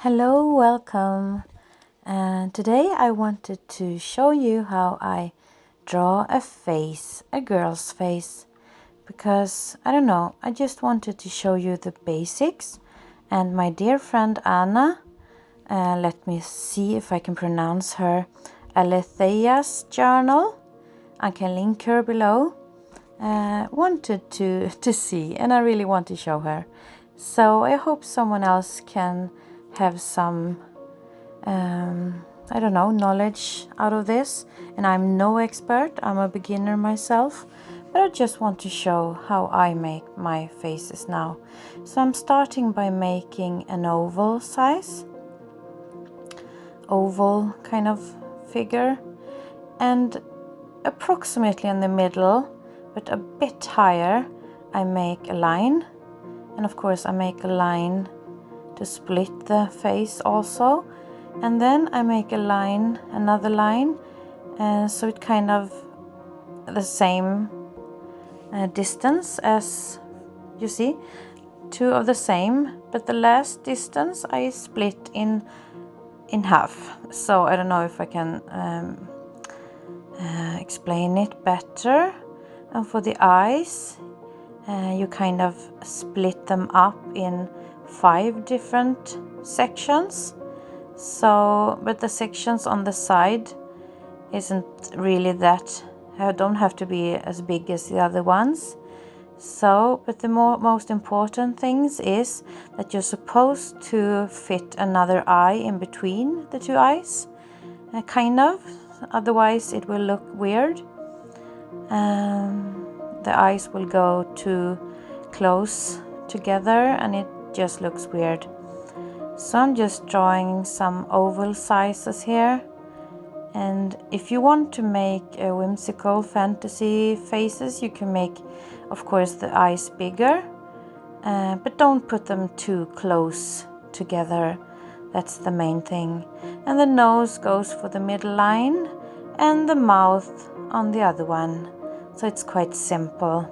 Hello, welcome. And today I wanted to show you how I draw a face, a girl's face, because I don't know, I just wanted to show you the basics. And my dear friend Anna, let me see if I can pronounce her, Alethea's journal, I can link her below, wanted to see, and I really want to show her. So I hope someone else can have some I don't know, knowledge out of this. And I'm no expert, I'm a beginner myself, but I just want to show how I make my faces now. So I'm starting by making an oval kind of figure, and approximately in the middle, but a bit higher, I make a line. And of course I make a line to split the face also. And then I make a line, another line, so it kind of the same distance as you see, two of the same, but the last distance I split in half. So I don't know if I can explain it better. And for the eyes, you kind of split them up in 5 different sections. So, but the sections on the side isn't really that, don't have to be as big as the other ones. So, but the most important things is that you're supposed to fit another eye in between the 2 eyes, kind of, otherwise it will look weird. The eyes will go too close together and it just looks weird. So I'm just drawing some oval sizes here. And if you want to make a whimsical fantasy faces, you can make, of course, the eyes bigger, but don't put them too close together. That's the main thing. And the nose goes for the middle line and the mouth on the other one. So it's quite simple.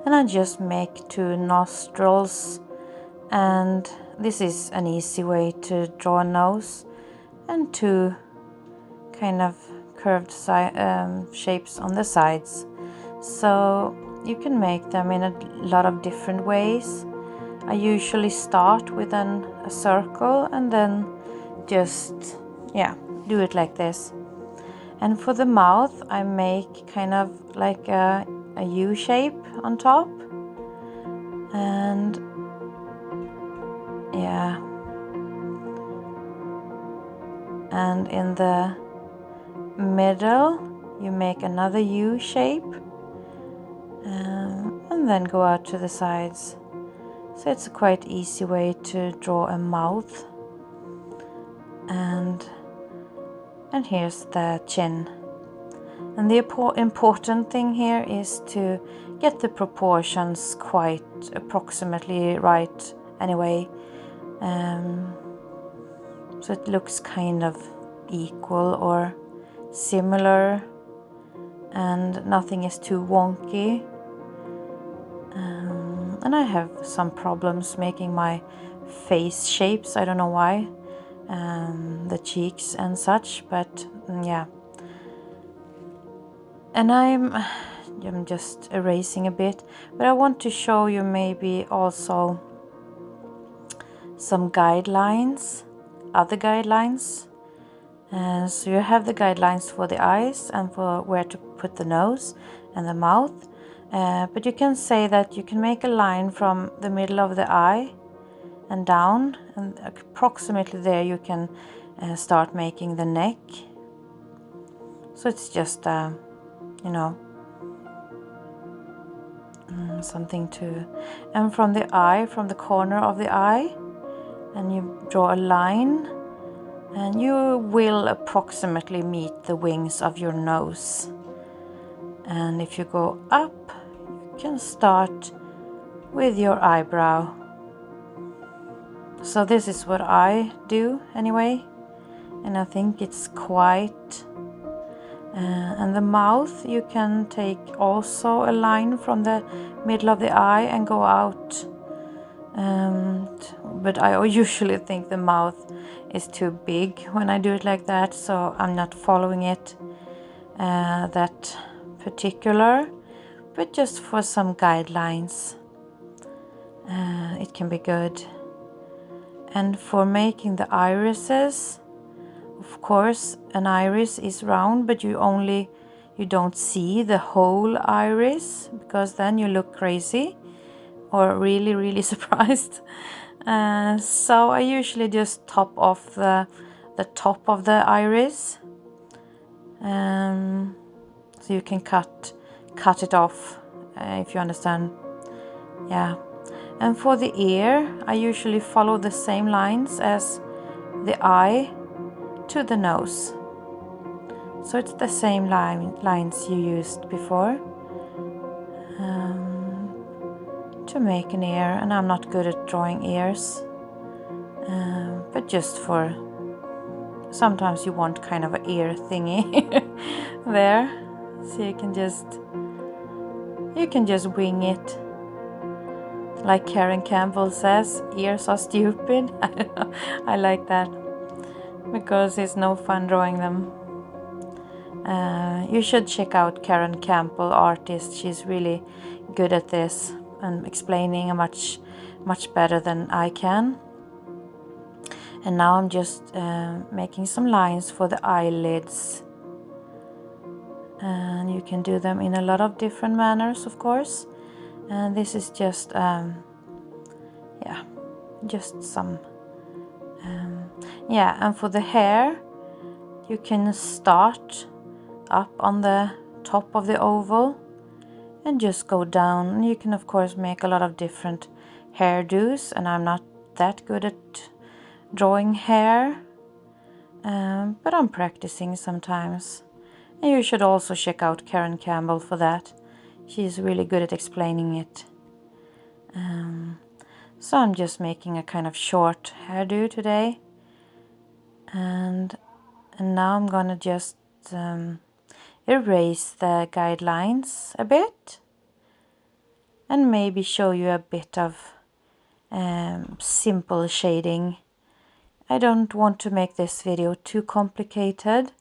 And I just make 2 nostrils, and this is an easy way to draw a nose, and 2 kind of curved shapes on the sides. So you can make them in a lot of different ways. I usually start with a circle and then just do it like this. And for the mouth I make kind of like a U shape on top, and and in the middle you make another U shape, and then go out to the sides. So it's a quite easy way to draw a mouth. And here's the chin. And the important thing here is to get the proportions quite approximately right anyway. So it looks kind of equal or similar, and nothing is too wonky. And I have some problems making my face shapes, I don't know why, the cheeks and such, but yeah. And I'm just erasing a bit, but I want to show you maybe also some guidelines, other guidelines. So you have the guidelines for the eyes and for where to put the nose and the mouth, but you can say that you can make a line from the middle of the eye and down, and approximately there you can start making the neck. So it's just something to, and from the eye, from the corner of the eye, and you draw a line, and you will approximately meet the wings of your nose. And if you go up, you can start with your eyebrow. So this is what I do anyway, and I think it's quite and the mouth, you can take also a line from the middle of the eye and go out but I usually think the mouth is too big when I do it like that, so I'm not following it that particular, but just for some guidelines it can be good. And for making the irises, of course an iris is round, but you don't see the whole iris, because then you look crazy or really surprised. So I usually just top off the top of the iris, so you can cut it off, if you understand. Yeah. And for the ear, I usually follow the same lines as the eye to the nose, so it's the same lines you used before to make an ear. And I'm not good at drawing ears, but just for sometimes you want kind of an ear thingy there, so you can just wing it. Like Karen Campbell says, ears are stupid. I like that, because it's no fun drawing them. You should check out Karen Campbell, artist. She's really good at this and explaining much better than I can. And now I'm just making some lines for the eyelids, and you can do them in a lot of different manners, of course. And this is just just some and for the hair, you can start up on the top of the oval and just go down. You can of course make a lot of different hairdos, and I'm not that good at drawing hair, but I'm practicing sometimes. And you should also check out Karen Campbell for that. She's really good at explaining it. So I'm just making a kind of short hairdo today, and now I'm gonna just erase the guidelines a bit and maybe show you a bit of simple shading. I don't want to make this video too complicated,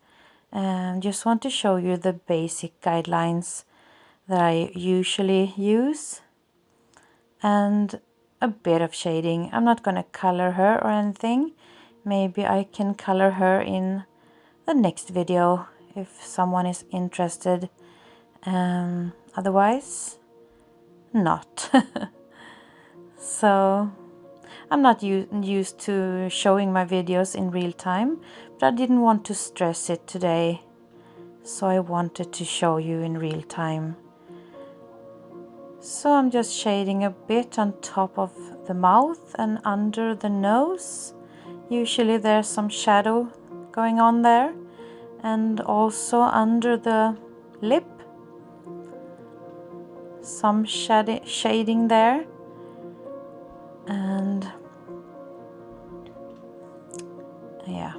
just want to show you the basic guidelines that I usually use, and a bit of shading. I'm not gonna color her or anything. Maybe I can color her in the next video if someone is interested. Otherwise, not. So I'm not used to showing my videos in real time, but I didn't want to stress it today, so I wanted to show you in real time. So I'm just shading a bit on top of the mouth and under the nose. Usually there's some shadow going on there, and also under the lip, some shading there, and yeah,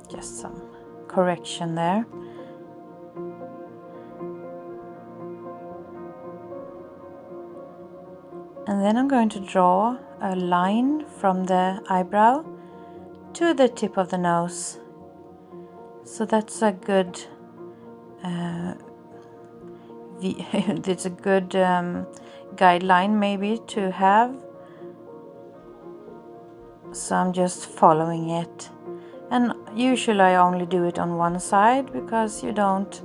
just some correction there. And then I'm going to draw a line from the eyebrow to the tip of the nose. So that's a good it's a good guideline maybe to have. So I'm just following it, and usually I only do it on one side, because you don't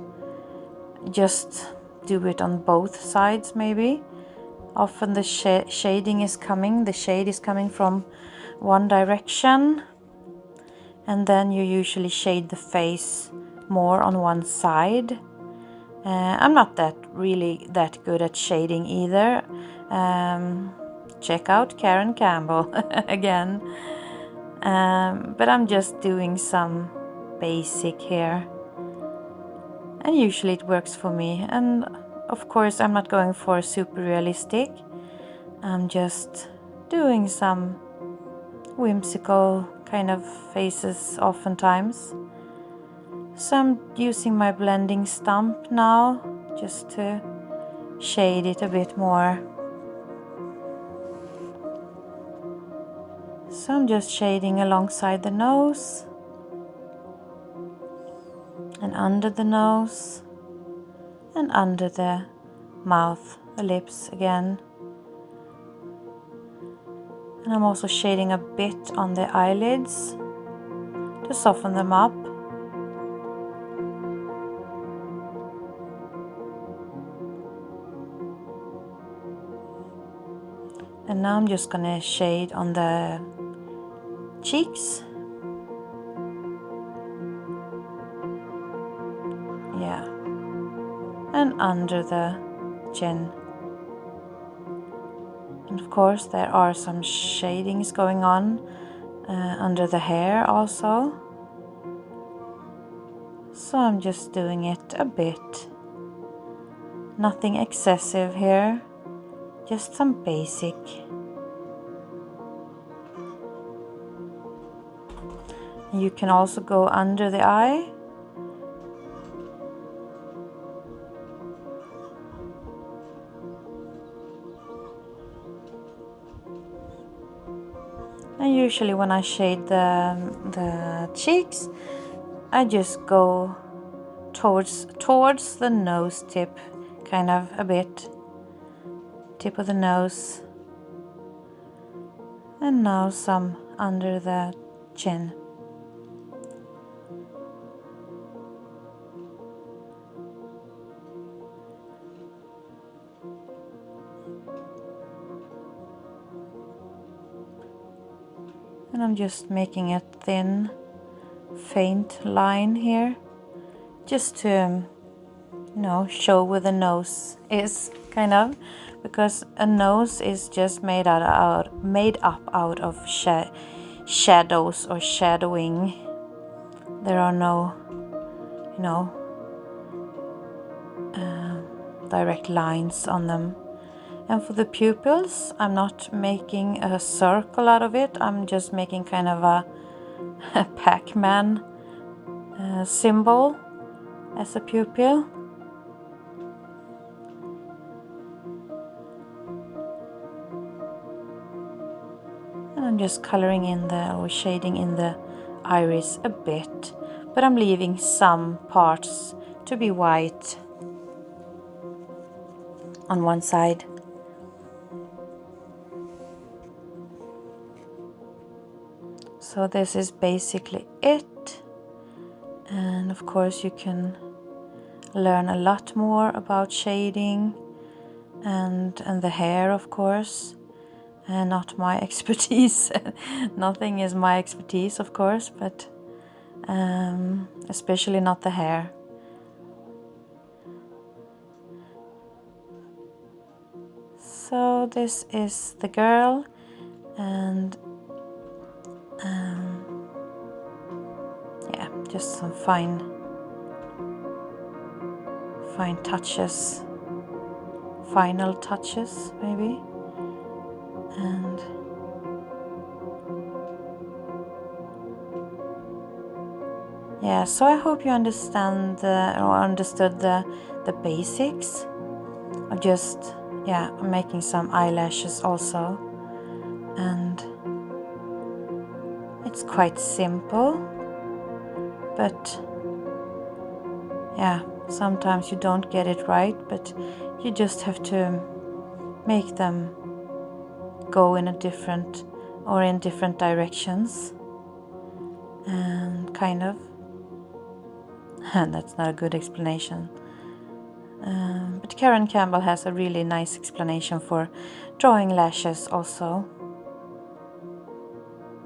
just do it on both sides. Maybe often the shade is coming from one direction, and then you usually shade the face more on one side. I'm not really that good at shading either. Check out Karen Campbell again. But I'm just doing some basic here, and usually it works for me. And of course I'm not going for super realistic. I'm just doing some whimsical kind of faces oftentimes. So I'm using my blending stump now just to shade it a bit more. So I'm just shading alongside the nose and under the nose and under the mouth, the lips again. And I'm also shading a bit on the eyelids to soften them up. And now I'm just gonna shade on the cheeks. Yeah. And under the chin. And of course there are some shadings going on under the hair also. So I'm just doing it a bit. Nothing excessive here, just some basic. You can also go under the eye. And usually when I shade the cheeks, I just go towards the nose tip, kind of a bit. Tip of the nose. And now some under the chin. And I'm just making a thin, faint line here, just to, show where the nose is, kind of, because a nose is just made up out of shadows or shadowing. There are no, direct lines on them. And for the pupils, I'm not making a circle out of it. I'm just making kind of a Pac-Man symbol as a pupil. And I'm just coloring in or shading in the iris a bit. But I'm leaving some parts to be white on one side. So this is basically it. And of course you can learn a lot more about shading and the hair, of course. And not my expertise. Nothing is my expertise, of course, but especially not the hair. So this is the girl, and yeah, just some fine touches, final touches maybe. And yeah, so I hope you understood the basics of just, I'm making some eyelashes also, and it's quite simple, but sometimes you don't get it right, but you just have to make them go in different directions, and kind of, and that's not a good explanation, but Karen Campbell has a really nice explanation for drawing lashes also,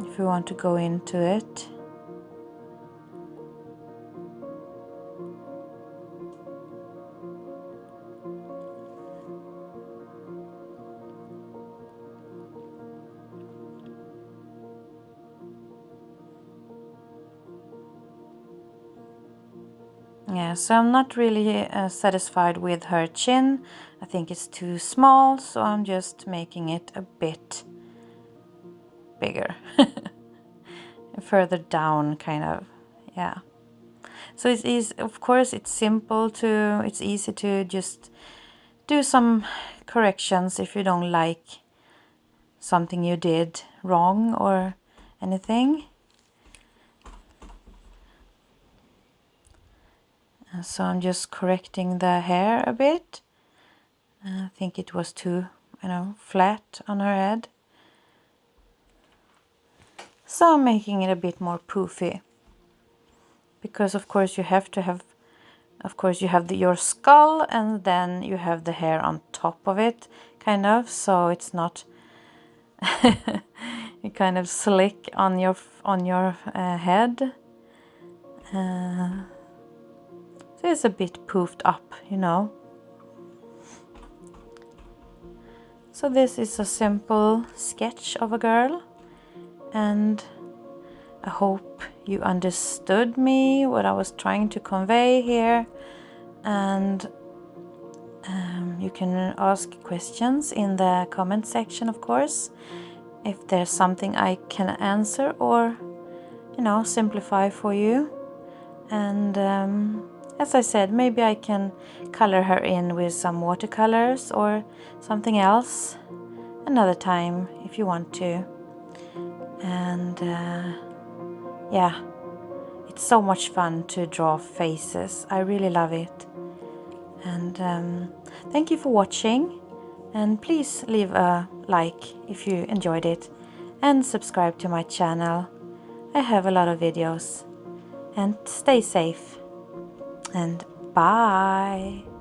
if you want to go into it. Yeah, so I'm not really satisfied with her chin. I think it's too small, so I'm just making it a bit bigger. Further down, kind of. Yeah. So it's easy, of course, it's easy to just do some corrections if you don't like something you did wrong or anything. So I'm just correcting the hair a bit. I think it was too, flat on her head. So I'm making it a bit more poofy. Because of course you have to have, you have your skull and then you have the hair on top of it, kind of. So it's not kind of slick on your head. So it's a bit poofed up, So this is a simple sketch of a girl, and I hope you understood me, what I was trying to convey here, and you can ask questions in the comment section, of course, if there's something I can answer or, simplify for you. And as I said, maybe I can color her in with some watercolors or something else another time if you want to. And yeah, it's so much fun to draw faces. I really love it. And thank you for watching, and please leave a like if you enjoyed it and subscribe to my channel. I have a lot of videos. And stay safe, and bye.